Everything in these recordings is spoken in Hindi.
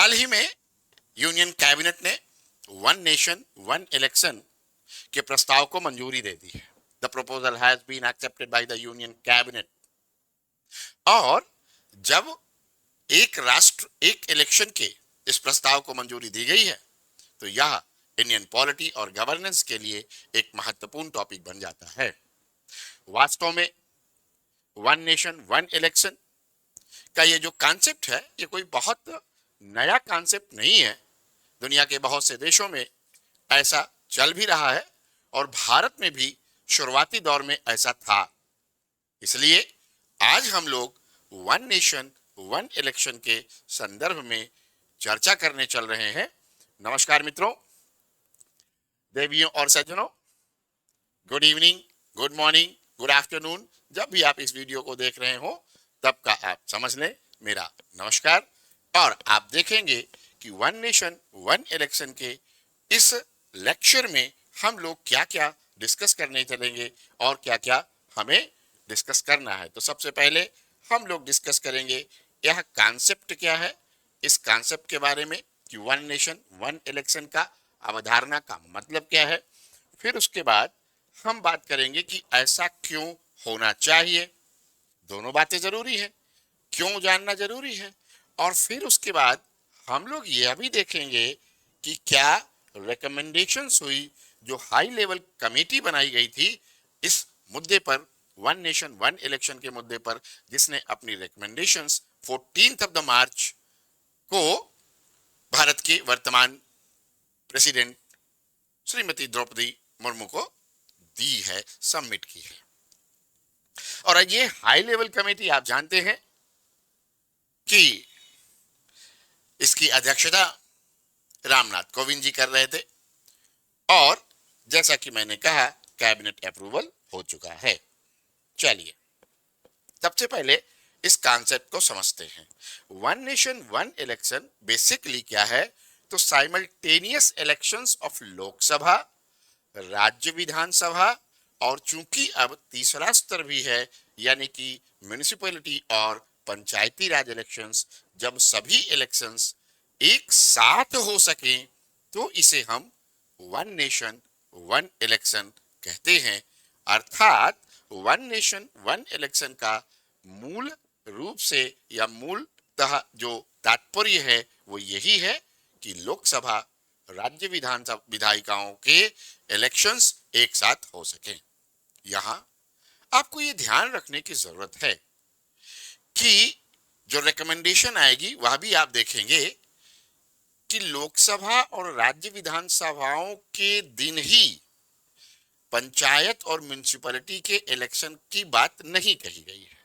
हाल ही में यूनियन कैबिनेट ने वन नेशन वन इलेक्शन के प्रस्ताव को मंजूरी दे दी है। The proposal has been accepted by the union cabinet. और जब एक राष्ट्र एक इलेक्शन के इस प्रस्ताव को मंजूरी दी गई है तो यह इंडियन पॉलिटी और गवर्नेंस के लिए एक महत्वपूर्ण टॉपिक बन जाता है। वास्तव में वन नेशन वन इलेक्शन का ये जो कॉन्सेप्ट है ये कोई बहुत नया कॉन्सेप्ट नहीं है। दुनिया के बहुत से देशों में ऐसा चल भी रहा है और भारत में भी शुरुआती दौर में ऐसा था। इसलिए आज हम लोग वन नेशन वन इलेक्शन के संदर्भ में चर्चा करने चल रहे हैं। नमस्कार मित्रों, देवियों और सज्जनों, good evening, good morning, good afternoon. जब भी आप इस वीडियो को देख रहे हो तब का आप समझ लें मेरा नमस्कार। और आप देखेंगे कि वन नेशन वन इलेक्शन के इस लेक्चर में हम लोग क्या क्या डिस्कस करने चलेंगे और क्या क्या हमें डिस्कस करना है। तो सबसे पहले हम लोग डिस्कस करेंगे यह कॉन्सेप्ट क्या है, इस कॉन्सेप्ट के बारे में कि वन नेशन वन इलेक्शन का अवधारणा का मतलब क्या है। फिर उसके बाद हम बात करेंगे कि ऐसा क्यों होना चाहिए। दोनों बातें जरूरी है, क्यों जानना जरूरी है। और फिर उसके बाद हम लोग यह भी देखेंगे कि क्या रिकमेंडेशंस हुई जो हाई लेवल कमेटी बनाई गई थी इस मुद्दे पर, वन नेशन वन इलेक्शन के मुद्दे पर, जिसने अपनी रिकमेंडेशंस 14 ऑफ द मार्च को भारत के वर्तमान प्रेसिडेंट श्रीमती द्रौपदी मुर्मू को दी है, सबमिट की है। और ये हाई लेवल कमेटी आप जानते हैं कि इसकी अध्यक्षता रामनाथ कोविंद जी कर रहे थे और जैसा कि मैंने कहा कैबिनेट अप्रूवल हो चुका है। चलिए सबसे पहले इस कॉन्सेप्ट को समझते हैं। One nation one election basically क्या है, तो साइमल्टेनियस इलेक्शंस ऑफ लोकसभा, राज्य विधानसभा और चूंकि अब तीसरा स्तर भी है यानी कि म्युनिसिपैलिटी और पंचायती राज इलेक्शंस, जब सभी इलेक्शंस एक साथ हो सके तो इसे हम वन नेशन वन इलेक्शन कहते हैं। अर्थात वन नेशन वन इलेक्शन का मूल रूप से या मूलतः जो तात्पर्य है वो यही है कि लोकसभा राज्य विधानसभा विधायिकाओं के इलेक्शंस एक साथ हो सके। यहां आपको ये ध्यान रखने की जरूरत है कि जो रिकमेंडेशन आएगी वह भी आप देखेंगे कि लोकसभा और राज्य विधानसभाओं के दिन ही पंचायत और म्युनिसिपैलिटी के इलेक्शन की बात नहीं कही गई है।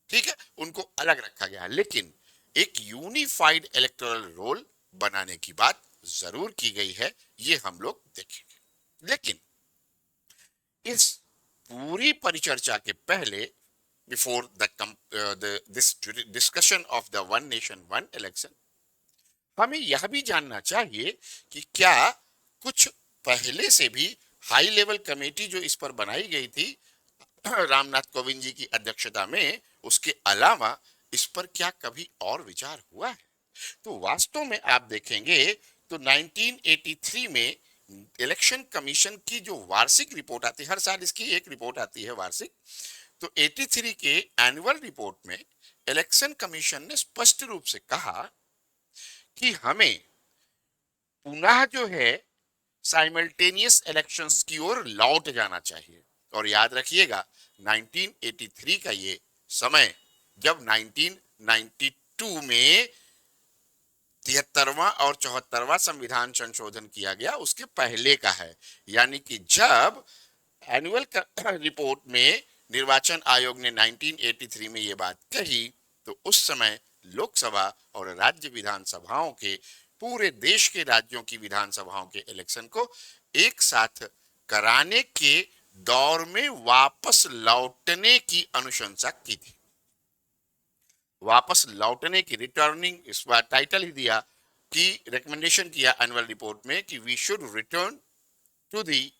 ठीक है, उनको अलग रखा गया है, लेकिन एक यूनिफाइड इलेक्टोरल रोल बनाने की बात जरूर की गई है, ये हम लोग देखेंगे। लेकिन इस पूरी परिचर्चा के पहले, before this discussion of the one nation one election, हमें यह भी जानना चाहिए कि क्या कुछ पहले से भी हाई लेवल कमेटी जो इस पर बनाई गई थी रामनाथ कोविंद जी की अध्यक्षता में, उसके अलावा इस पर क्या कभी और विचार हुआ है। तो वास्तव में आप देखेंगे तो 1983 में इलेक्शन कमीशन की जो वार्षिक रिपोर्ट आती है, हर साल इसकी एक रिपोर्ट आती है वार्षिक, तो 83 के एनुअल रिपोर्ट में इलेक्शन कमीशन ने स्पष्ट रूप से कहा कि हमें पुनः जो है साइमल्टेनियस इलेक्शंस की ओर लौट जाना चाहिए। और याद रखिएगा 1983 का ये समय जब 1992 में 73वां और 74वां संविधान संशोधन किया गया उसके पहले का है। यानी कि जब एनुअल रिपोर्ट में निर्वाचन आयोग ने 1983 में ये बात कही तो उस समय लोकसभा और राज्य विधानसभाओं के, पूरे देश के राज्यों की विधानसभाओं के इलेक्शन को एक साथ कराने के दौर में वापस लौटने की अनुशंसा की थी। वापस लौटने की, रिटर्निंग, इस बार टाइटल ही दिया कि रिकमेंडेशन किया एनुअल रिपोर्ट में कि we should return to the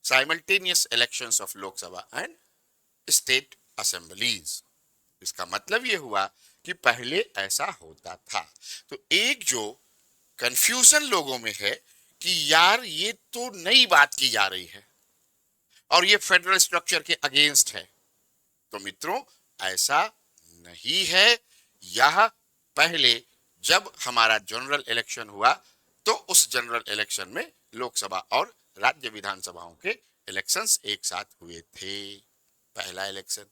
simultaneous elections of Lok Sabha and state assemblies. इसका मतलब यह हुआ कि पहले ऐसा होता था। तो एक जो कंफ्यूजन लोगों में है कि यार ये तो नई बात की जा रही है और ये फेडरल स्ट्रक्चर के अगेंस्ट है। तो मित्रों, ऐसा नहीं है। यह पहले जब हमारा जनरल इलेक्शन हुआ तो उस जनरल इलेक्शन में लोकसभा और राज्य विधानसभाओं के इलेक्शंस एक साथ हुए थे, पहला इलेक्शन।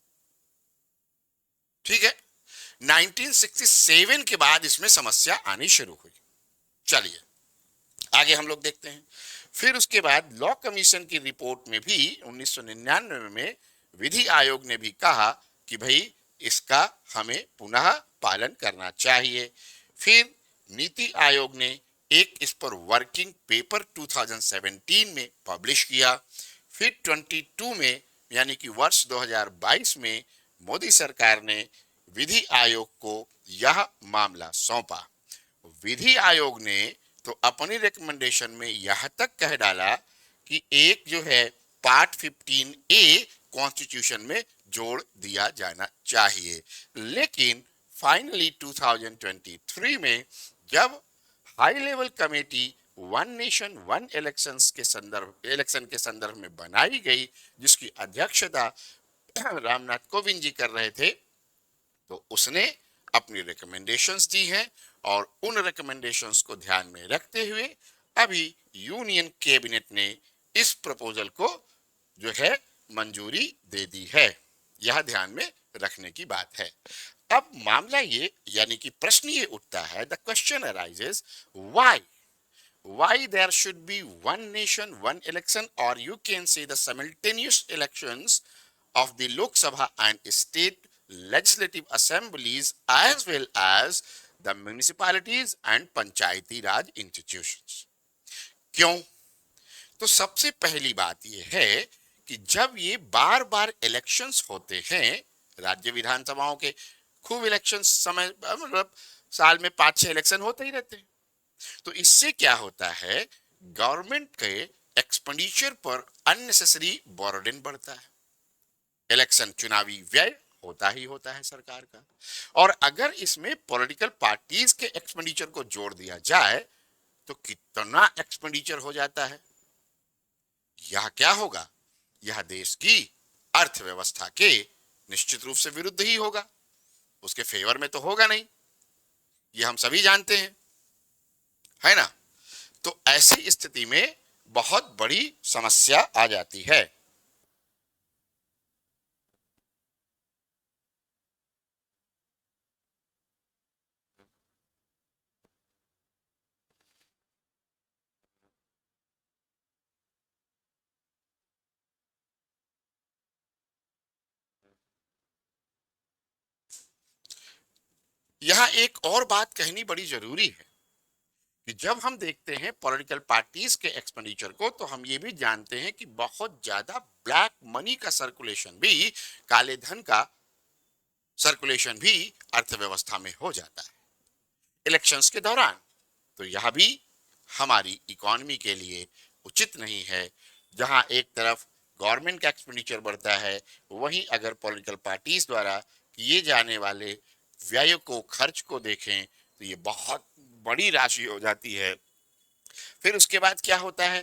ठीक है, 1967 के बाद इसमें समस्या आनी शुरू हुई। चलिए आगे हम लोग देखते हैं। फिर उसके बाद लॉ कमीशन की रिपोर्ट में भी 1999 में विधि आयोग ने भी कहा कि भाई इसका हमें पुनः पालन करना चाहिए। फिर नीति आयोग ने एक इस पर वर्किंग पेपर 2017 में पब्लिश किया। फिर 22 में यानी कि वर्ष 2022 में मोदी सरकार ने विधि आयोग को यह मामला सौंपा। विधि आयोग ने तो अपनी रिकमेंडेशन में यह तक कह डाला कि एक जो है पार्ट 15A कॉन्स्टिट्यूशन में जोड़ दिया जाना चाहिए। लेकिन फाइनली 2023 में जब high level committee one nation one election के संदर्भ में बनाई गई, जिसकी अध्यक्षता रामनाथ कोविंद जी कर रहे थे, तो उसने अपनी रिकमेंडेशंस दी हैं और उन रिकमेंडेशंस को ध्यान में रखते हुए अभी यूनियन कैबिनेट ने इस प्रपोजल को जो है मंजूरी दे दी है। यह ध्यान में रखने की बात है। अब मामला ये यानी कि प्रश्न ये उठता है, the question arises, why there should be one nation one election, or you can say the simultaneous elections of the Lok Sabha and state legislative assemblies as well as the municipalities and panchayati raj institutions। क्यों? तो सबसे पहली बात यह है कि जब ये बार बार इलेक्शंस होते हैं, राज्य विधानसभाओं के खूब इलेक्शन समय मतलब साल में 5-6 इलेक्शन होते ही रहते हैं, तो इससे क्या होता है, गवर्नमेंट के एक्सपेंडिचर पर अननेसेसरी बर्डन बढ़ता है। इलेक्शन चुनावी व्यय होता ही होता है सरकार का, और अगर इसमें पॉलिटिकल पार्टीज के एक्सपेंडिचर को जोड़ दिया जाए तो कितना एक्सपेंडिचर हो जाता है। यह क्या होगा, यह देश की अर्थव्यवस्था के निश्चित रूप से विरुद्ध ही होगा, उसके फेवर में तो होगा नहीं, यह हम सभी जानते हैं, है ना। तो ऐसी स्थिति में बहुत बड़ी समस्या आ जाती है। यहां एक और बात कहनी बड़ी जरूरी है कि जब हम देखते हैं पॉलिटिकल पार्टीज के एक्सपेंडिचर को, तो हम ये भी जानते हैं कि बहुत ज्यादा ब्लैक मनी का सर्कुलेशन भी, काले धन का सर्कुलेशन भी अर्थव्यवस्था में हो जाता है इलेक्शंस के दौरान। तो यह भी हमारी इकोनॉमी के लिए उचित नहीं है। जहां एक तरफ गवर्नमेंट का एक्सपेंडिचर बढ़ता है, वहीं अगर पॉलिटिकल पार्टीज द्वारा किए जाने वाले व्यय को, खर्च को देखें तो ये बहुत बड़ी राशि हो जाती है। फिर उसके बाद क्या होता है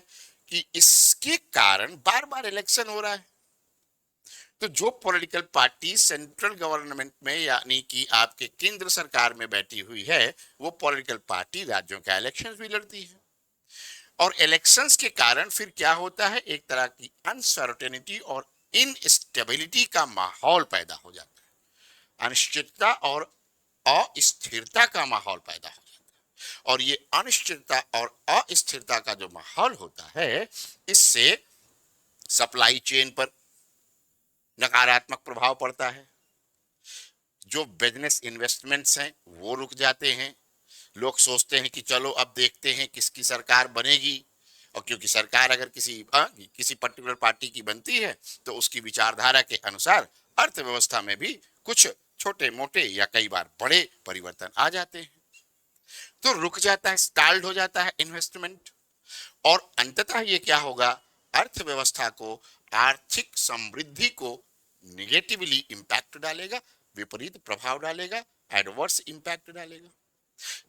कि इसके कारण बार बार इलेक्शन हो रहा है, तो जो पॉलिटिकल पार्टी सेंट्रल गवर्नमेंट में यानी कि आपके केंद्र सरकार में बैठी हुई है, वो पॉलिटिकल पार्टी राज्यों का इलेक्शन भी लड़ती है, और इलेक्शंस के कारण फिर क्या होता है, एक तरह की अनसर्टेनिटी और इनस्टेबिलिटी का माहौल पैदा हो जाता है, अनिश्चितता और अस्थिरता का माहौल पैदा हो जाता है। और ये अनिश्चितता और अस्थिरता का जो माहौल होता है, इससे सप्लाई चेन पर नकारात्मक प्रभाव पड़ता है, जो बिजनेस इन्वेस्टमेंट्स हैं वो रुक जाते हैं। लोग सोचते हैं कि चलो अब देखते हैं किसकी सरकार बनेगी, और क्योंकि सरकार अगर किसी पर्टिकुलर पार्टी की बनती है तो उसकी विचारधारा के अनुसार अर्थव्यवस्था में भी कुछ छोटे मोटे या कई बार बड़े परिवर्तन आ जाते हैं, तो रुक जाता है, स्टाल्ड हो जाता है इन्वेस्टमेंट, और अंततः ये क्या होगा, अर्थव्यवस्था को, आर्थिक समृद्धि को निगेटिवली इंपैक्ट डालेगा, विपरीत प्रभाव डालेगा, एडवर्स इंपैक्ट डालेगा।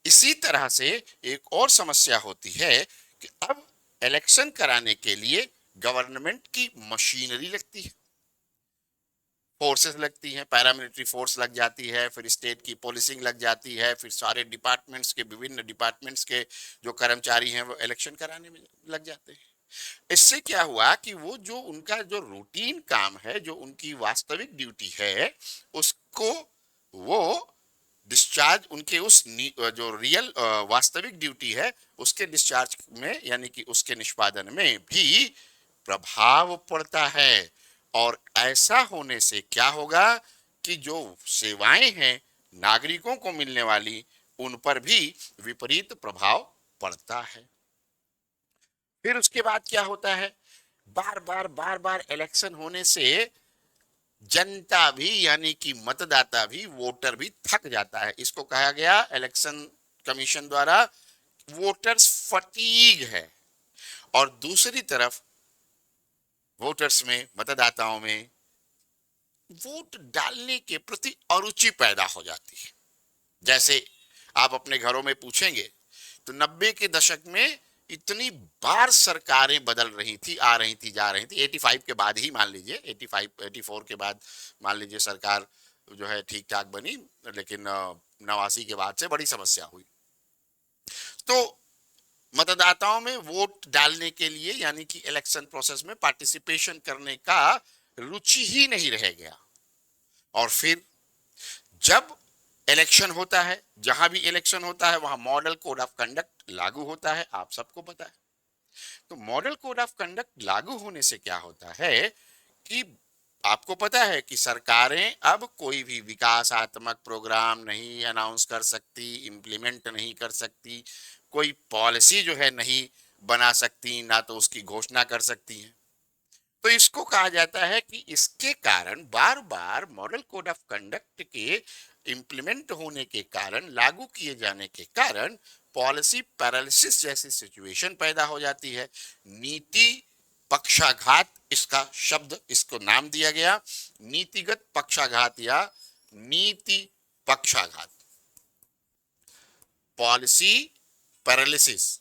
इसी तरह से एक और समस्या होती है कि अब इलेक्शन कराने के लिए गवर्नमेंट की मशीनरी लगती है, फोर्सेस लगती हैं, पैरामिलिट्री फोर्स लग जाती है, फिर स्टेट की पुलिसिंग लग जाती है, फिर सारे डिपार्टमेंट्स के, विभिन्न डिपार्टमेंट्स के जो कर्मचारी हैं वो इलेक्शन कराने में लग जाते हैं। इससे क्या हुआ कि वो जो उनका जो रूटीन काम है, जो उनकी वास्तविक ड्यूटी है, उसको वो डिस्चार्ज, उनके उस जो रियल वास्तविक ड्यूटी है उसके डिस्चार्ज में, यानी कि उसके निष्पादन में भी प्रभाव पड़ता है। और ऐसा होने से क्या होगा कि जो सेवाएं हैं नागरिकों को मिलने वाली, उन पर भी विपरीत प्रभाव पड़ता है। फिर उसके बाद क्या होता है, बार बार इलेक्शन होने से जनता भी, यानी कि मतदाता भी, वोटर भी थक जाता है। इसको कहा गया इलेक्शन कमीशन द्वारा वोटर्स फटीग है। और दूसरी तरफ वोटर्स में, मतदाताओं में वोट डालने के प्रति अरुचि पैदा हो जाती है। जैसे आप अपने घरों में पूछेंगे तो 90 के दशक में इतनी बार सरकारें बदल रही थी, आ रही थी, जा रही थी। 85 के बाद ही मान लीजिए, 84 के बाद मान लीजिए सरकार जो है ठीक ठाक बनी, लेकिन 89 के बाद से बड़ी समस्या हुई। तो मतदाताओं में वोट डालने के लिए, यानी कि इलेक्शन प्रोसेस में पार्टिसिपेशन करने का रुचि ही नहीं रह गया। और फिर जब इलेक्शन होता है, जहां भी इलेक्शन होता है वहां मॉडल कोड ऑफ कंडक्ट लागू होता है, आप सबको पता है। तो मॉडल कोड ऑफ कंडक्ट लागू होने से क्या होता है कि आपको पता है कि सरकारें अब कोई भी विकासात्मक प्रोग्राम नहीं अनाउंस कर सकती, इंप्लीमेंट नहीं कर सकती, कोई पॉलिसी जो है नहीं बना सकती, ना तो उसकी घोषणा कर सकती हैं। तो इसको कहा जाता है कि इसके कारण, बार बार मॉडल कोड ऑफ कंडक्ट के इंप्लीमेंट होने के कारण, लागू किए जाने के कारण पॉलिसी पैरालिसिस जैसी सिचुएशन पैदा हो जाती है। नीति पक्षाघात, इसका शब्द, इसको नाम दिया गया नीतिगत पक्षाघात या नीति पक्षाघात, पॉलिसी पैरालिसिस।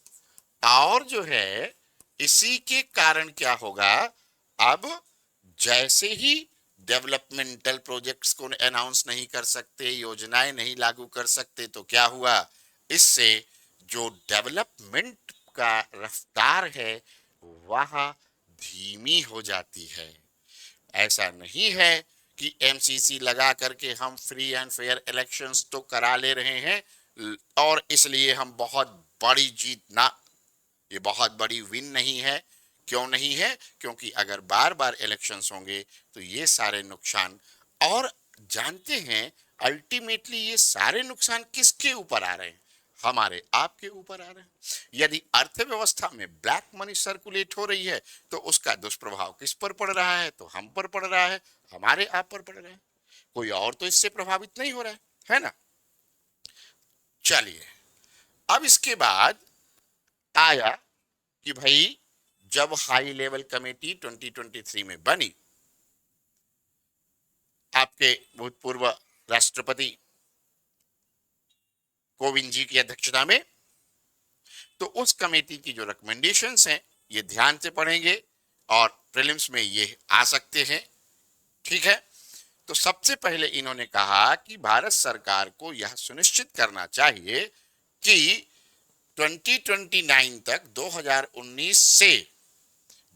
और जो है इसी के कारण क्या होगा, अब जैसे ही डेवलपमेंटल प्रोजेक्ट्स को अनाउंस नहीं कर सकते, योजनाएं नहीं लागू कर सकते, तो क्या हुआ, इससे जो डेवलपमेंट का रफ्तार है वह धीमी हो जाती है। ऐसा नहीं है कि एमसीसी लगा करके हम फ्री एंड फेयर इलेक्शंस तो करा ले रहे हैं और इसलिए हम बहुत बड़ी जीत, ना, ये बहुत बड़ी विन नहीं है। क्यों नहीं है? क्योंकि अगर बार बार इलेक्शंस होंगे तो ये सारे नुकसान, और जानते हैं अल्टीमेटली ये सारे नुकसान किसके ऊपर आ रहे हैं, हमारे आपके ऊपर आ रहे हैं। यदि अर्थव्यवस्था में ब्लैक मनी सर्कुलेट हो रही है तो उसका दुष्प्रभाव किस पर पड़ रहा है, तो हम पर पड़ रहा है, हमारे आप पर पड़ रहा है, कोई और तो इससे प्रभावित नहीं हो रहा है ना। चलिए, अब इसके बाद आया कि भाई जब हाई लेवल कमेटी 2023 में बनी, आपके भूतपूर्व राष्ट्रपति कोविंद जी की अध्यक्षता में, तो उस कमेटी की जो रिकमेंडेशंस हैं ये ध्यान से पढ़ेंगे और प्रीलिम्स में ये आ सकते हैं, ठीक है। तो सबसे पहले इन्होंने कहा कि भारत सरकार को यह सुनिश्चित करना चाहिए कि 2029 तक, 2019 से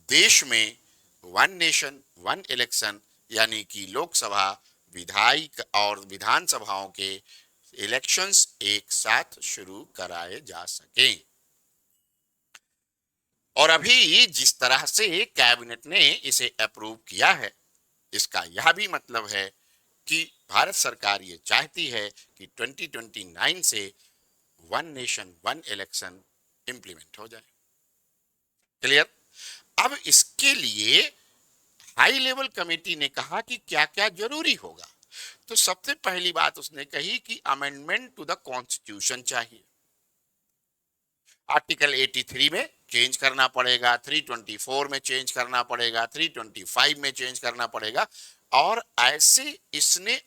देश में वन नेशन वन इलेक्शन, यानी कि लोकसभा, विधायिक और विधानसभाओं के इलेक्शंस एक साथ शुरू कराए जा सकें। और अभी जिस तरह से कैबिनेट ने इसे अप्रूव किया है, इसका यह भी मतलब है कि भारत सरकार ये चाहती है कि 2029 से one nation one election implement हो जाए। क्लियर? अब इसके लिए हाई लेवल कमेटी ने कहा कि क्या क्या जरूरी होगा। तो सबसे पहली बात उसने कही कि अमेंडमेंट टू द कॉन्स्टिट्यूशन चाहिए। आर्टिकल 83 में चेंज करना पड़ेगा, 324 में चेंज करना पड़ेगा, 325 में चेंज करना पड़ेगा। और ऐसे इसने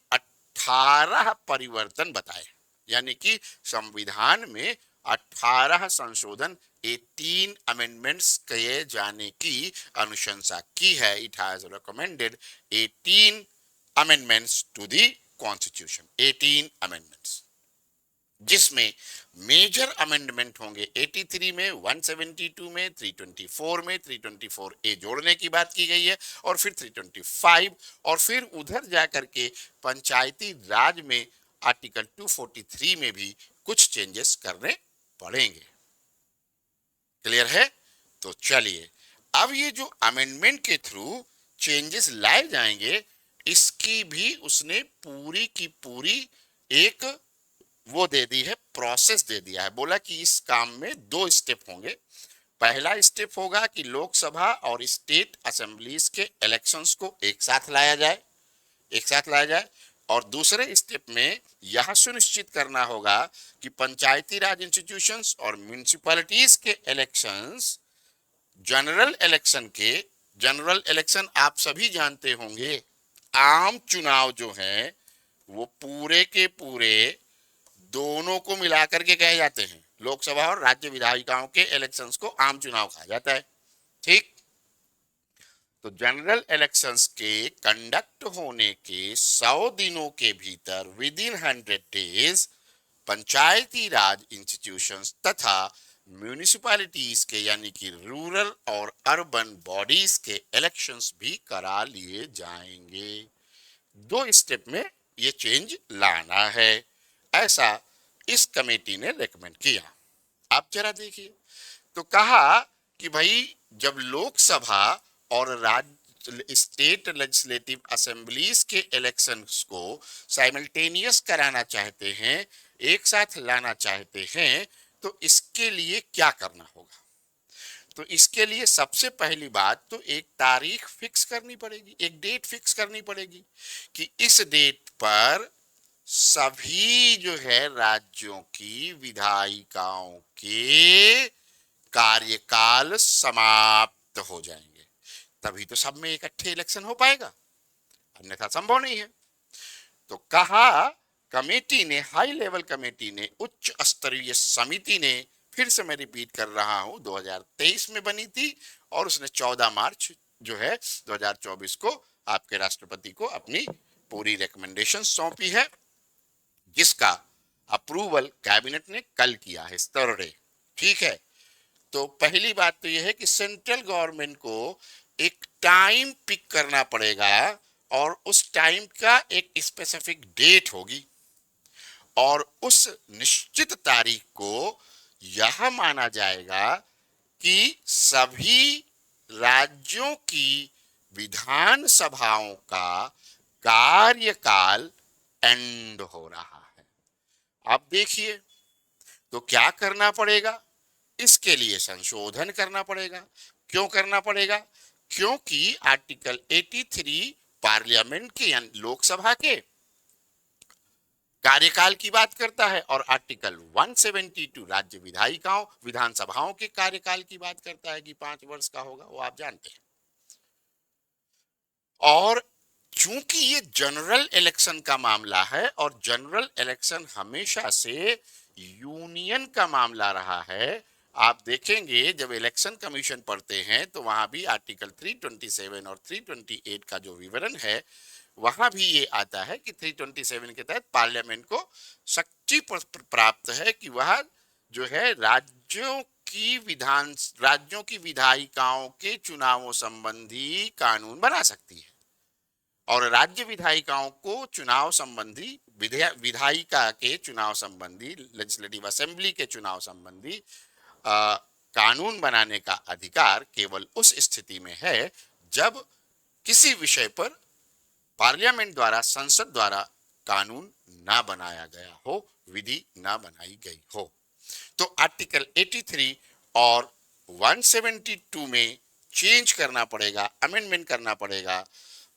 18 परिवर्तन बताए, यानी कि संविधान में 18 संशोधन 18 अमेंडमेंट्स किए जाने की अनुशंसा की है। It has recommended 18 amendments to the constitution, 18 amendments, जिसमें मेजर अमेंडमेंट होंगे 83 में, 172 में, 324 में, 324 ए जोड़ने की बात की गई है, और फिर 325, और फिर उधर जाकर के पंचायती राज में आर्टिकल 243 में भी कुछ चेंजेस करने पड़ेंगे। क्लियर है? तो चलिए, अब ये जो अमेंडमेंट के थ्रू चेंजेस लाए जाएंगे, इसकी भी उसने पूरी की पूरी एक वो दे दी है, प्रोसेस दे दिया है। बोला कि इस काम में 2 स्टेप होंगे। पहला स्टेप होगा कि लोकसभा और स्टेट असेंबलीज के इलेक्शंस को एक साथ लाया जाए, और दूसरे स्टेप में यह सुनिश्चित करना होगा कि पंचायती राज इंस्टीट्यूशंस और म्युनिसिपैलिटीज के इलेक्शंस, जनरल इलेक्शन आप सभी जानते होंगे, आम चुनाव जो है वो पूरे के पूरे दोनों को मिलाकर के कहे जाते हैं। लोकसभा और राज्य विधायिकाओं के इलेक्शंस को आम चुनाव कहा जाता है। ठीक, तो जनरल इलेक्शंस के कंडक्ट होने के 100 दिनों के भीतर, with in 100 days, Panchayati Raj institutions तथा म्यूनिसिपैलिटीज के, यानी कि रूरल और अर्बन बॉडीज के इलेक्शंस भी करा लिए जाएंगे। 2 स्टेप में ये चेंज लाना है, ऐसा इस कमेटी ने रेकमेंड किया। आप जरा देखिए, तो कहा कि भाई जब लोकसभा और राज्य स्टेट लेजिस्लेटिव असेंबलीज के इलेक्शंस को साइमल्टेनियस कराना चाहते हैं, एक साथ लाना चाहते हैं, तो इसके लिए क्या करना होगा? तो इसके लिए सबसे पहली बात तो एक तारीख फिक्स करनी पड़ेगी, एक डेट फिक्स करनी पड़ेगी कि इस डेट पर सभी जो है राज्यों की विधायिकाओं के कार्यकाल समाप्त हो जाएंगे, तभी तो सब में इकट्ठे इलेक्शन हो पाएगा, अन्यथा संभव नहीं है। तो कहा कमेटी ने, हाई लेवल कमेटी ने, उच्च स्तरीय समिति ने, फिर से मैं रिपीट कर रहा हूं, 2023 में बनी थी, और उसने 14 मार्च जो है 2024 को आपके राष्ट्रपति को अपनी पूरी रिकमेंडेशन सौंपी है, जिसका अप्रूवल कैबिनेट ने कल किया है, थर्सडे। ठीक है, तो पहली बात तो यह है कि सेंट्रल गवर्नमेंट को एक टाइम पिक करना पड़ेगा, और उस टाइम का एक स्पेसिफिक डेट होगी, और उस निश्चित तारीख को यह माना जाएगा कि सभी राज्यों की विधानसभाओं का कार्यकाल एंड हो रहा है। अब देखिए, तो क्या करना पड़ेगा? इसके लिए संशोधन करना पड़ेगा। क्यों करना पड़ेगा? क्योंकि आर्टिकल 83 पार्लियामेंट के, यानी लोकसभा के कार्यकाल की बात करता है, और आर्टिकल 172 राज्य विधानसभाओं के कार्यकाल की बात करता है कि 5 वर्ष का होगा, वो आप जानते हैं। और चूंकि ये जनरल इलेक्शन का मामला है, और जनरल इलेक्शन हमेशा से यूनियन का मामला रहा है, आप देखेंगे जब इलेक्शन कमीशन पढ़ते हैं तो वहां भी आर्टिकल 327 और 328 का जो विवरण है, वहां भी ये आता है कि 327 के तहत पार्लियामेंट को शक्ति प्राप्त है कि वह जो है राज्यों की विधायिकाओं के चुनावों संबंधी कानून बना सकती है, और राज्य विधायिकाओं को चुनाव संबंधी, विधायिका के चुनाव संबंधी, लेजिस्लेटिव असेंबली के चुनाव संबंधी कानून बनाने का अधिकार केवल उस स्थिति में है जब किसी विषय पर पार्लियामेंट द्वारा, संसद द्वारा कानून ना बनाया गया हो, विधि ना बनाई गई हो। तो आर्टिकल 83 और 172 में चेंज करना पड़ेगा, अमेंडमेंट करना पड़ेगा।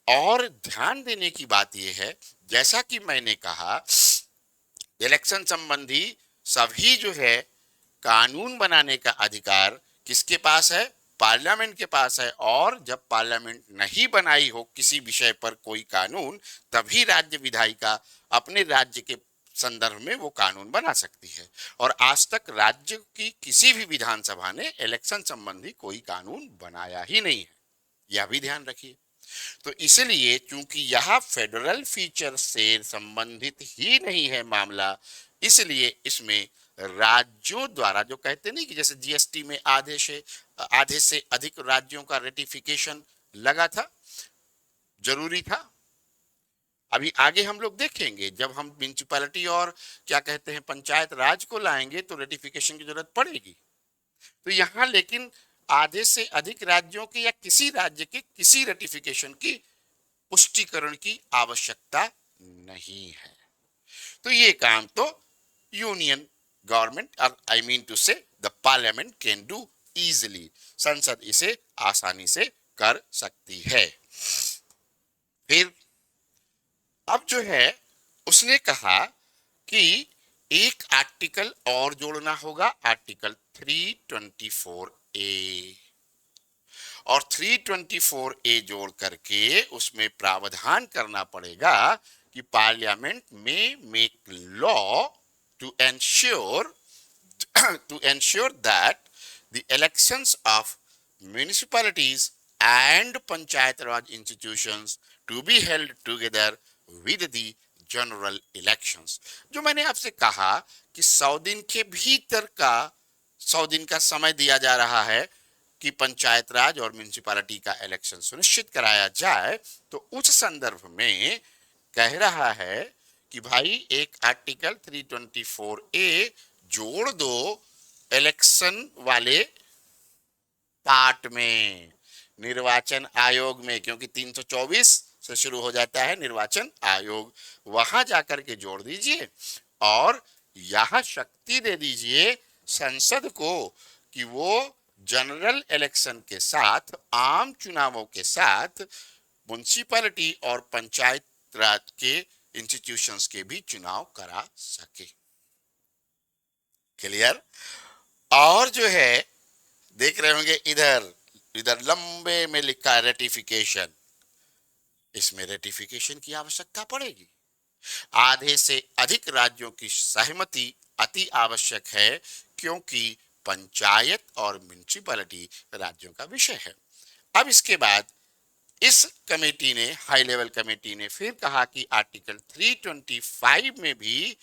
और ध्यान देने की बात यह है, जैसा कि मैंने कहा, इलेक्शन संबंधी सभी जो है कानून बनाने का अधिकार किसके पास है? पार्लियामेंट के पास है, और जब पार्लियामेंट नहीं बनाई हो किसी विषय पर कोई कानून, तभी राज्य विधायिका अपने राज्य के संदर्भ में वो कानून बना सकती है। और आज तक राज्य की किसी भी विधानसभा ने इलेक्शन संबंधी कोई कानून बनाया ही नहीं है, यह भी ध्यान रखिए। तो इसलिए चूंकि यह फेडरल फीचर से संबंधित ही नहीं है मामला, इसलिए इसमें राज्यों द्वारा, जो कहते नहीं कि जैसे जीएसटी में आधे से अधिक राज्यों का रेटिफिकेशन लगा था, जरूरी था। अभी आगे हम लोग देखेंगे जब हम म्युनिसिपैलिटी और क्या कहते हैं पंचायत राज को लाएंगे तो रेटिफिकेशन की जरूरत पड़ेगी। तो यहां लेकिन आधे से अधिक राज्यों के या किसी राज्य के किसी रेटिफिकेशन की पुष्टिकरण की आवश्यकता नहीं है। तो ये काम तो यूनियन गवर्नमेंट, और आई मीन टू से the parliament can do easily, संसद इसे आसानी से कर सकती है। फिर अब जो है उसने कहा कि एक आर्टिकल और जोड़ना होगा, आर्टिकल 324 ए, और 324 ए जोड़ करके उसमें प्रावधान करना पड़ेगा कि पार्लियामेंट में make law to ensure that the elections of municipalities and panchayat raj institutions to be held together with the general elections. जो मैंने आपसे कहा कि 100 दिन के भीतर का 100 दिन का समय दिया जा रहा है कि पंचायत राज और म्युनिसिपैलिटी का इलेक्शन सुनिश्चित कराया जाए, तो उस संदर्भ में कह रहा है कि भाई एक आर्टिकल 324 ए जोड़ दो इलेक्शन वाले पार्ट में, निर्वाचन आयोग में, क्योंकि 324 से शुरू हो जाता है निर्वाचन आयोग, वहां जाकर के जोड़ दीजिए और यह शक्ति दे दीजिए संसद को कि वो जनरल इलेक्शन के साथ, आम चुनावों के साथ म्युनिसिपैलिटी और पंचायत राज के इंस्टीट्यूशंस के भी चुनाव करा सके। क्लियर? और जो है देख रहे होंगे इधर इधर लंबे में लिखा है रेटिफिकेशन, इसमें रेटिफिकेशन की आवश्यकता पड़ेगी। आधे से अधिक राज्यों की सहमति अति आवश्यक है, क्योंकि पंचायत और म्युनिसिपैलिटी राज्यों का विषय है। अब इसके बाद इस कमेटी ने, हाई लेवल कमेटी ने फिर कहा कि आर्टिकल 325 में भी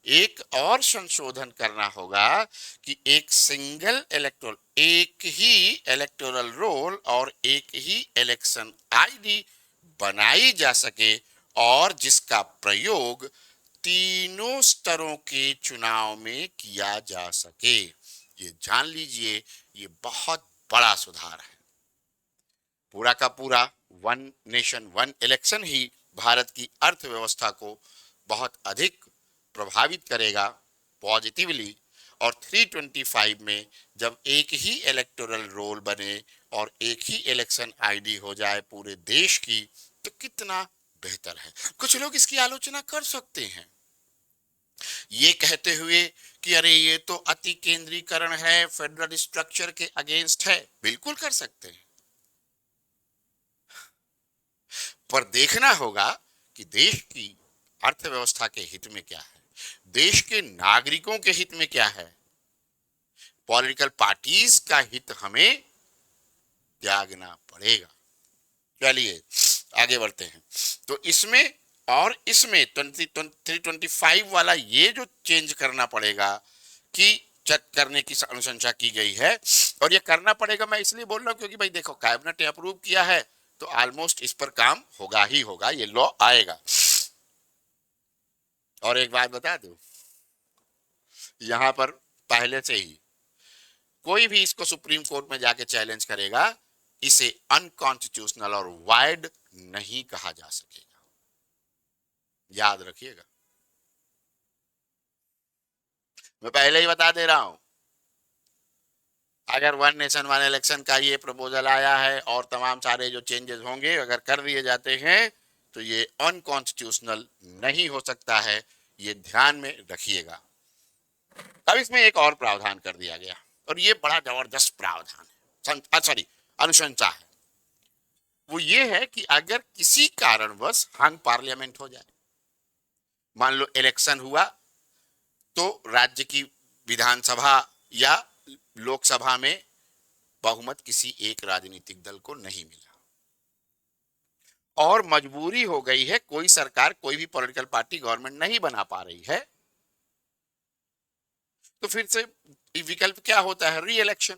एक और संशोधन करना होगा कि एक ही इलेक्टोरल रोल और एक ही इलेक्शन आईडी बनाई जा सके, और जिसका प्रयोग तीनों स्तरों के चुनाव में किया जा सके। ये जान लीजिए, ये बहुत बड़ा सुधार है। पूरा का पूरा वन नेशन वन इलेक्शन ही भारत की अर्थव्यवस्था को बहुत अधिक प्रभावित करेगा पॉजिटिवली, और 325 में जब एक ही इलेक्टोरल रोल बने और एक ही इलेक्शन आईडी हो जाए पूरे देश की, तो कितना बेहतर है। कुछ लोग इसकी आलोचना कर सकते हैं ये कहते हुए कि अरे ये तो अति केंद्रीकरण है, फेडरल स्ट्रक्चर के अगेंस्ट है। बिल्कुल कर सकते हैं, पर देखना होगा कि देश की अर्थव्यवस्था के हित में क्या है, देश के नागरिकों के हित में क्या है, पॉलिटिकल पार्टीज का हित हमें त्यागना पड़ेगा। चलिए आगे बढ़ते हैं। तो इसमें और इसमें 325 वाला ये जो चेंज करना पड़ेगा कि चेक करने की अनुशंसा की गई है, और ये करना पड़ेगा मैं इसलिए बोल रहा हूं क्योंकि भाई देखो कैबिनेट ने अप्रूव किया है तो ऑलमोस्ट इस पर काम होगा ही होगा, ये लॉ आएगा। और एक बात बता दूं, यहां पर पहले से ही कोई भी इसको सुप्रीम कोर्ट में जाके चैलेंज करेगा, इसे अनकॉन्स्टिट्यूशनल और वाइड नहीं कहा जा सकेगा, याद रखिएगा। मैं पहले ही बता दे रहा हूं, अगर वन नेशन वन इलेक्शन का ये प्रपोजल आया है और तमाम सारे जो चेंजेस होंगे अगर कर दिए जाते हैं तो ये अनकॉन्स्टिट्यूशनल नहीं हो सकता है, ये ध्यान में रखिएगा। अब इसमें एक और प्रावधान कर दिया गया, और ये बड़ा जबरदस्त प्रावधान है। सॉरी अनुशंसा है, वो ये है कि अगर किसी कारणवश हंग पार्लियामेंट हो जाए, मान लो इलेक्शन हुआ तो राज्य की विधानसभा या लोकसभा में बहुमत किसी एक राजनीतिक दल को नहीं मिला और मजबूरी हो गई है, कोई सरकार, कोई भी पॉलिटिकल पार्टी गवर्नमेंट नहीं बना पा रही है, तो फिर से विकल्प क्या होता है? री इलेक्शन।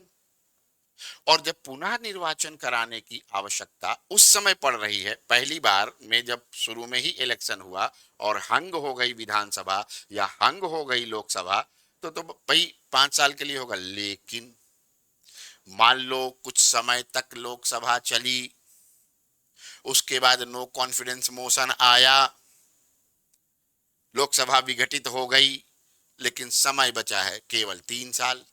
और जब पुनः निर्वाचन कराने की आवश्यकता उस समय पड़ रही है, पहली बार में जब शुरू में ही इलेक्शन हुआ और हंग हो गई विधानसभा या हंग हो गई लोकसभा, तो भाई 5 साल के लिए होगा। लेकिन मान लो कुछ समय तक लोकसभा चली, उसके बाद नो कॉन्फिडेंस मोशन आया, लोकसभा विघटित हो गई, लेकिन समय बचा है केवल 3 साल।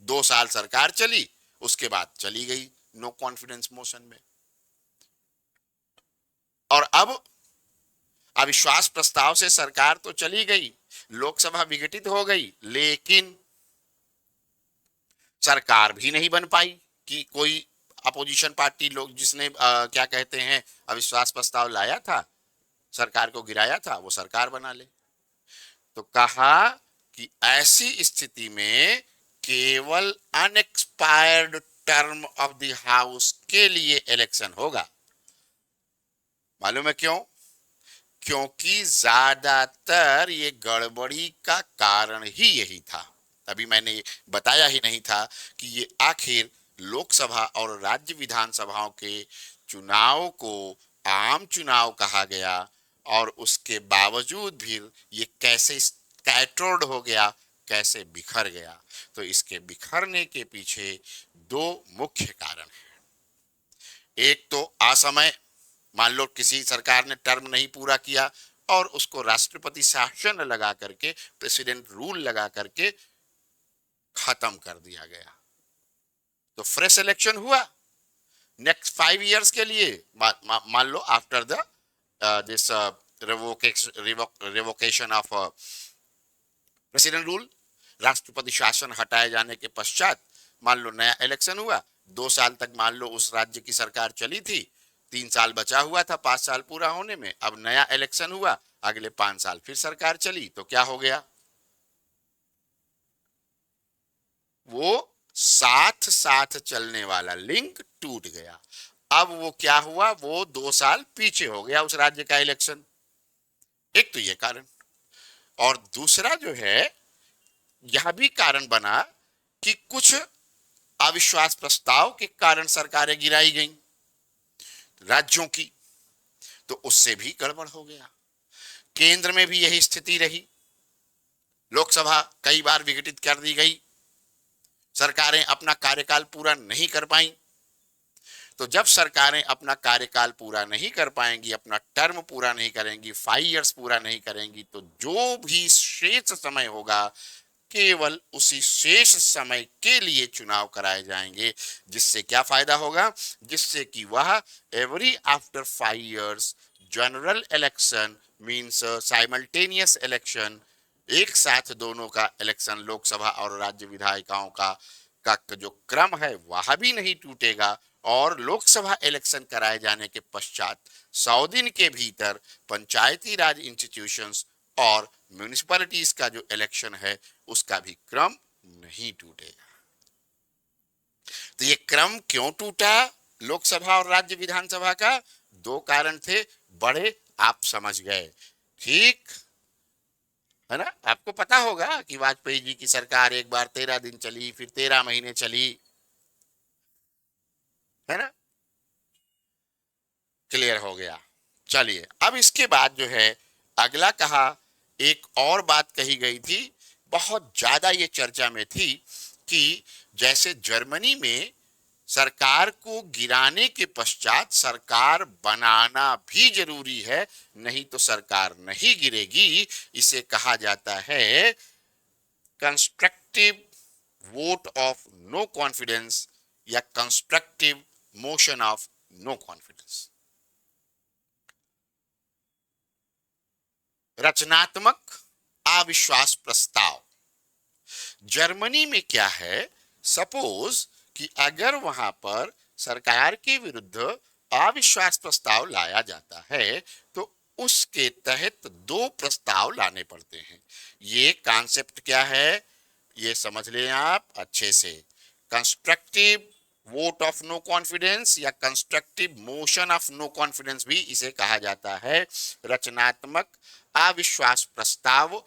2 साल सरकार चली, उसके बाद चली गई नो कॉन्फिडेंस मोशन में। और अब अविश्वास प्रस्ताव से सरकार तो चली गई, लोकसभा विघटित हो गई, लेकिन सरकार भी नहीं बन पाई कि कोई अपोजिशन पार्टी लोग जिसने क्या कहते हैं अविश्वास प्रस्ताव लाया था, सरकार को गिराया था, वो सरकार बना ले। तो कहा कि ऐसी स्थिति में केवल unexpired term of the house के लिए इलेक्शन होगा। मालूम है क्यों? क्योंकि ज्यादातर ये गड़बड़ी का कारण ही यही था। अभी मैंने बताया ही नहीं था कि ये आखिर लोकसभा और राज्य विधानसभाओं के चुनाव को आम चुनाव कहा गया और उसके बावजूद भी ये कैसे स्कैटर्ड हो गया, कैसे बिखर गया। तो इसके बिखरने के पीछे दो मुख्य कारण हैं। एक तो असमय, मान लो किसी सरकार ने टर्म नहीं पूरा किया और उसको राष्ट्रपति शासन लगा करके, प्रेसिडेंट रूल लगा करके खत्म कर दिया गया, तो फ्रेश इलेक्शन हुआ नेक्स्ट 5 इयर्स के लिए। मान लो after the this revocation of president rule, राष्ट्रपति शासन हटाए जाने के पश्चात मान लो नया इलेक्शन हुआ। 2 साल तक मान लो उस राज्य की सरकार चली थी, 3 साल बचा हुआ था 5 साल पूरा होने में, अब नया इलेक्शन हुआ, अगले 5 साल फिर सरकार चली, तो क्या हो गया? वो साथ साथ चलने वाला लिंक टूट गया। अब वो क्या हुआ? वो 2 साल पीछे हो गया उस राज्य का इलेक्शन। एक तो ये कारण, और दूसरा जो है यह भी कारण बना कि कुछ अविश्वास प्रस्ताव के कारण सरकारें गिराई गईं राज्यों की, तो उससे भी गड़बड़ हो गया। केंद्र में भी यही स्थिति रही, लोकसभा कई बार विघटित कर दी गई, सरकारें अपना कार्यकाल पूरा नहीं कर पाई। तो जब सरकारें अपना कार्यकाल पूरा नहीं कर पाएंगी, अपना टर्म पूरा नहीं करेंगी, 5 इयर्स पूरा नहीं करेंगी, तो जो भी शेष समय होगा केवल उसी शेष समय के लिए चुनाव कराए जाएंगे। जिससे क्या फायदा होगा? जिससे कि वह every after 5 years general election means simultaneous election, एक साथ दोनों का इलेक्शन, लोकसभा और राज्य विधायिकाओं का जो क्रम है वह भी नहीं टूटेगा। और लोकसभा इलेक्शन कराए जाने के पश्चात 100 दिन के भीतर पंचायती राज इंस्टीट्यूशंस और म्यूनिसिपैलिटीज का जो इलेक्शन है उसका भी क्रम नहीं टूटेगा। तो ये क्रम क्यों टूटा लोकसभा और राज्य विधानसभा का? 2 कारण थे बड़े, आप समझ गए, ठीक है ना? आपको पता होगा कि वाजपेयी जी की सरकार एक बार 13 दिन चली, फिर 13 महीने चली, है ना? क्लियर हो गया। चलिए, अब इसके बाद जो है अगला कहा, एक और बात कही गई थी, बहुत ज्यादा ये चर्चा में थी कि जैसे जर्मनी में सरकार को गिराने के पश्चात सरकार बनाना भी जरूरी है, नहीं तो सरकार नहीं गिरेगी। इसे कहा जाता है constructive vote of no confidence या constructive motion of no confidence. रचनात्मक अविश्वास प्रस्ताव। जर्मनी में क्या है, सपोज कि अगर वहां पर सरकार के विरुद्ध अविश्वास प्रस्ताव लाया जाता है तो उसके तहत दो प्रस्ताव लाने पड़ते हैं। ये कॉन्सेप्ट क्या है ये समझ लें आप अच्छे से। Constructive vote of no confidence या constructive motion of no confidence भी इसे कहा जाता है। रचनात्मक अविश्वास प्रस्ताव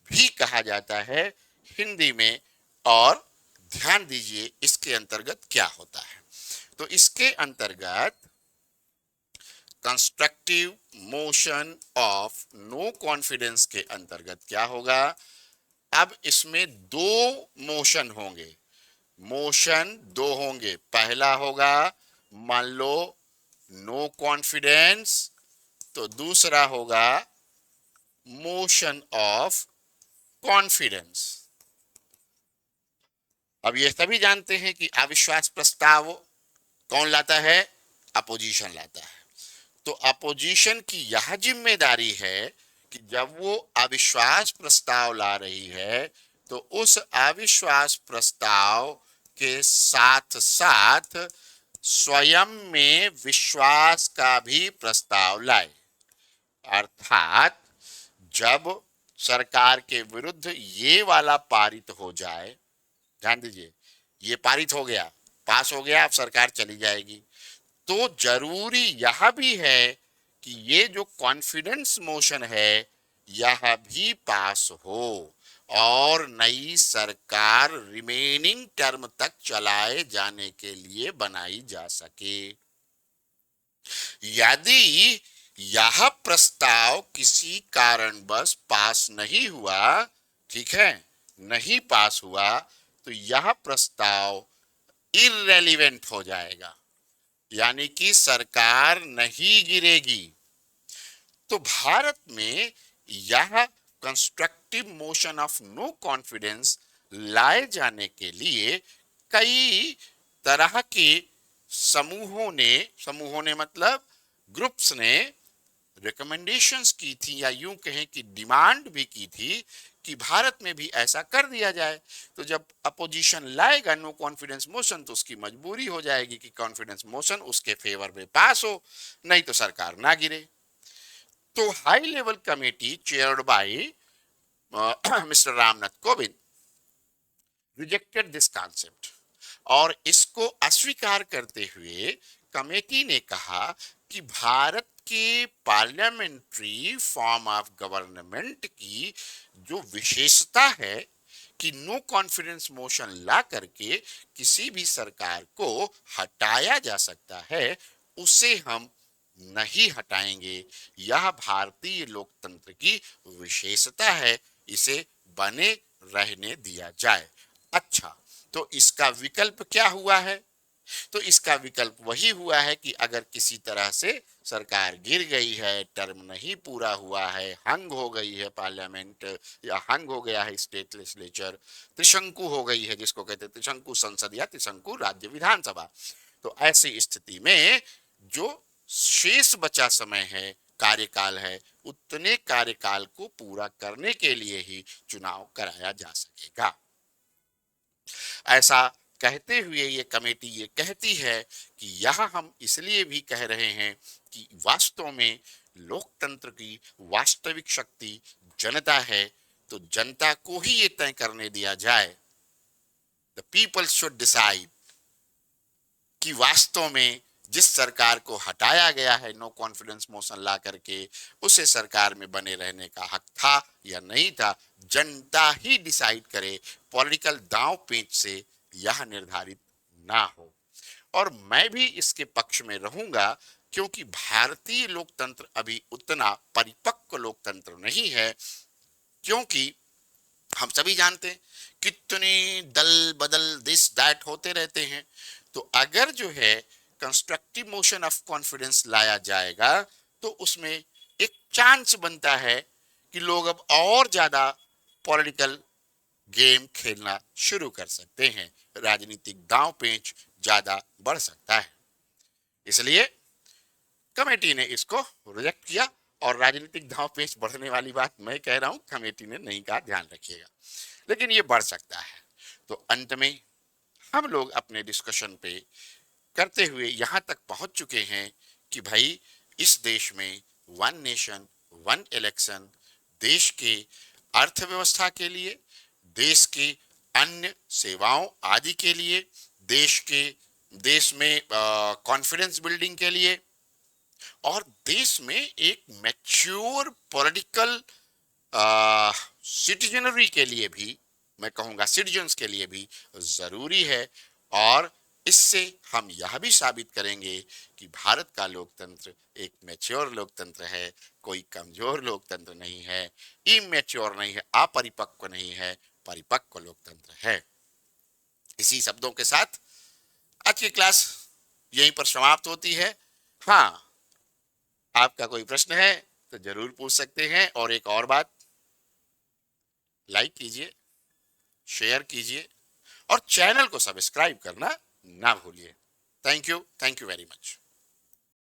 भी कहा जाता है हिंदी में। और ध्यान दीजिए इसके अंतर्गत क्या होता है। तो इसके अंतर्गत constructive motion of no confidence के अंतर्गत क्या होगा, अब इसमें दो मोशन होंगे। मोशन दो होंगे, पहला होगा मान लो नो कॉन्फिडेंस, तो दूसरा होगा मोशन ऑफ कॉन्फिडेंस। अब ये सभी जानते हैं कि अविश्वास प्रस्ताव कौन लाता है, अपोजिशन लाता है। तो अपोजिशन की यह जिम्मेदारी है कि जब वो अविश्वास प्रस्ताव ला रही है तो उस अविश्वास प्रस्ताव के साथ साथ स्वयं में विश्वास का भी प्रस्ताव लाए। अर्थात जब सरकार के विरुद्ध ये वाला पारित हो जाए, ध्यान दीजिए ये पारित हो गया, पास हो गया, अब सरकार चली जाएगी, तो जरूरी यह भी है कि ये जो कॉन्फिडेंस मोशन है यह भी पास हो और नई सरकार रिमेनिंग टर्म तक चलाए जाने के लिए बनाई जा सके। यदि यह प्रस्ताव किसी कारणवश पास नहीं हुआ, ठीक है, नहीं पास हुआ, तो यह प्रस्ताव इररेलेवेंट हो जाएगा, यानी कि सरकार नहीं गिरेगी। तो भारत में यह constructive motion of no confidence लाए जाने के लिए कई तरह के समूहों ने मतलब ग्रुप्स ने रिकमेंडेशंस की थी, या यूं कहें कि डिमांड भी की थी कि भारत में भी ऐसा कर दिया जाए। तो जब अपोजिशन लाएगा नो कॉन्फिडेंस मोशन तो उसकी मजबूरी हो जाएगी कि कॉन्फिडेंस मोशन उसके फेवर में पास हो, नहीं तो सरकार ना गिरे। तो high level committee chaired by mister Ramnath Kovind rejected this concept, और इसको अस्वीकार करते हुए कमेटी ने कहा कि भारत के पार्लियामेंट्री फॉर्म ऑफ गवर्नमेंट की जो विशेषता है कि नो कॉन्फिडेंस मोशन ला करके किसी भी सरकार को हटाया जा सकता है, उसे हम नहीं हटाएंगे। यह भारतीय लोकतंत्र की विशेषता है, इसे बने रहने दिया जाए। अच्छा, तो इसका विकल्प क्या हुआ है? तो इसका विकल्प वही हुआ है कि अगर किसी तरह से सरकार गिर गई है, टर्म नहीं पूरा हुआ है, हंग हो गई है पार्लियामेंट या हंग हो गया है स्टेट लेजिस्लेचर, त्रिशंकु हो गई है, जिसको कहते हैं त्रिशंकु संसद या त्रिशंकु राज्य विधानसभा, तो ऐसी स्थिति में जो शेष बचा समय है, कार्यकाल है, उतने कार्यकाल को पूरा करने के लिए ही चुनाव कराया जा सकेगा। ऐसा कहते हुए ये कमेटी ये कहती है कि यह हम इसलिए भी कह रहे हैं कि वास्तव में लोकतंत्र की वास्तविक शक्ति जनता है, तो जनता को ही ये तय करने दिया जाए, द पीपल शुड डिसाइड, कि वास्तव में जिस सरकार को हटाया गया है नो कॉन्फिडेंस मोशन ला करके, उसे सरकार में बने रहने का हक था या नहीं था, जनता ही डिसाइड करे, पॉलिटिकल दांव पेंच से यह निर्धारित ना हो। और मैं भी इसके पक्ष में रहूंगा, क्योंकि भारतीय लोकतंत्र अभी उतना परिपक्व लोकतंत्र नहीं है, क्योंकि हम सभी जानते हैं कितने दल बदल दिस दैट होते रहते हैं। तो अगर जो है कंस्ट्रक्टिव मोशन ऑफ कॉन्फिडेंस लाया जाएगा तो उसमें एक चांस बनता है कि लोग अब और ज्यादा पॉलिटिकल गेम खेलना शुरू कर सकते हैं, राजनीतिक दांव पेंच ज्यादा बढ़ सकता है। इसलिए कमेटी ने इसको रिजेक्ट किया, और राजनीतिक दांव पेंच बढ़ने वाली बात मैं कह रहा हूं, कमेटी ने नहीं कहा, ध्यान रखिएगा, लेकिन ये बढ़ सकता है। तो अंत में हम लोग अपने डिस्कशन पे करते हुए यहां तक पहुंच चुके हैं कि भाई इस देश में वन नेशन वन इलेक्शन देश के अर्थव्यवस्था के लिए, देश की अन्य सेवाओं आदि के लिए, देश में कॉन्फिडेंस बिल्डिंग के लिए और देश में एक मैच्योर पॉलिटिकल सिटीजनरी के लिए भी, मैं कहूंगा सिटीजन्स के लिए भी जरूरी है। और इससे हम यह भी साबित करेंगे कि भारत का लोकतंत्र एक मैच्योर लोकतंत्र है, कोई कमजोर लोकतंत्र नहीं है, इमैच्योर नहीं है, अपरिपक्व नहीं है, परिपक्व लोकतंत्र है। इसी शब्दों के साथ आज की क्लास यहीं पर समाप्त होती है। हाँ, आपका कोई प्रश्न है तो जरूर पूछ सकते हैं। और एक और बात, लाइक कीजिए, शेयर कीजिए और चैनल को सब्सक्राइब करना ना भूलिए। Thank you very much.